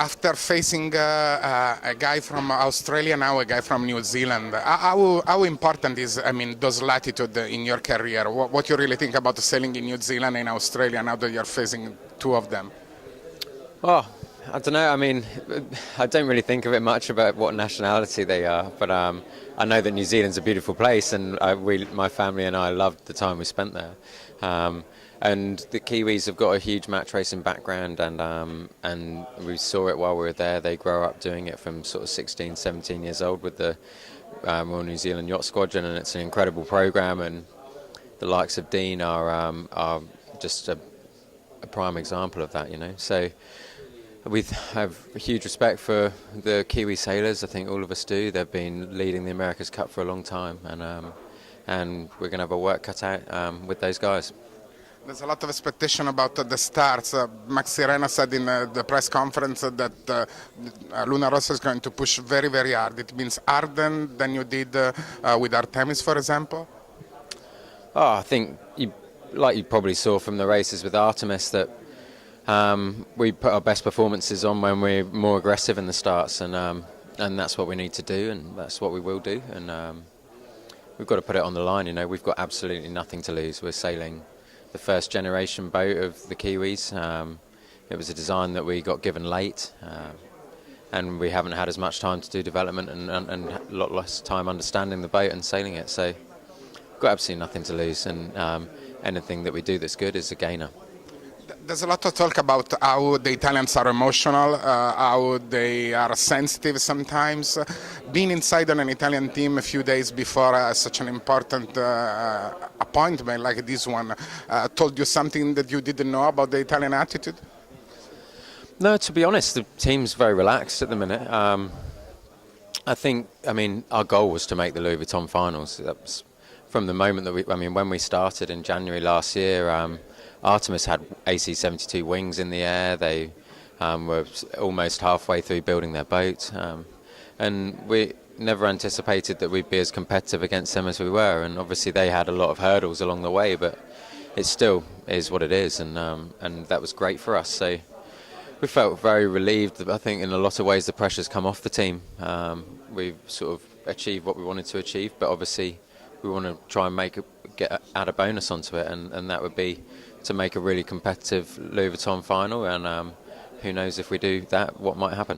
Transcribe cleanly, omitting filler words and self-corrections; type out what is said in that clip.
after facing a guy from Australia, now a guy from New Zealand, how important is, I mean, those latitude in your career? What you really think about sailing in New Zealand and Australia now that you're facing two of them? Oh, I don't know. I mean, I don't really think of it much about what nationality they are, but I know that New Zealand's a beautiful place, and my family and I loved the time we spent there. And the Kiwis have got a huge match racing background, and we saw it while we were there. They grow up doing it from sort of 16, 17 years old with the Royal New Zealand Yacht Squadron, and it's an incredible program. And the likes of Dean are just a prime example of that, you know. So we have huge respect for the Kiwi sailors. I think all of us do. They've been leading the America's Cup for a long time, and we're going to have a work cut out with those guys. There's a lot of expectation about the starts. Max Sirena said in the press conference that Luna Rossa is going to push very, very hard. It means harder than you did with Artemis, for example? Oh, I think, like you probably saw from the races with Artemis, that we put our best performances on when we're more aggressive in the starts, and that's what we need to do, and that's what we will do. And we've got to put it on the line, you know. We've got absolutely nothing to lose. We're sailing the first generation boat of the Kiwis. It was a design that we got given late, and we haven't had as much time to do development and a lot less time understanding the boat and sailing it. So we've got absolutely nothing to lose, and anything that we do that's good is a gainer. There's a lot of talk about how the Italians are emotional, how they are sensitive sometimes. Being inside on an Italian team a few days before such an important appointment like this one told you something that you didn't know about the Italian attitude? No, to be honest, the team's very relaxed at the minute. I mean, our goal was to make the Louis Vuitton finals. That was from the moment that when we started in January last year. Artemis had AC-72 wings in the air. They were almost halfway through building their boat, and we never anticipated that we'd be as competitive against them as we were. And obviously they had a lot of hurdles along the way, but it still is what it is, and that was great for us. So we felt very relieved. I think in a lot of ways the pressure's come off the team. We've sort of achieved what we wanted to achieve, but obviously we want to try and add a bonus onto it, and that would be to make a really competitive Louis Vuitton final, and who knows if we do that, what might happen.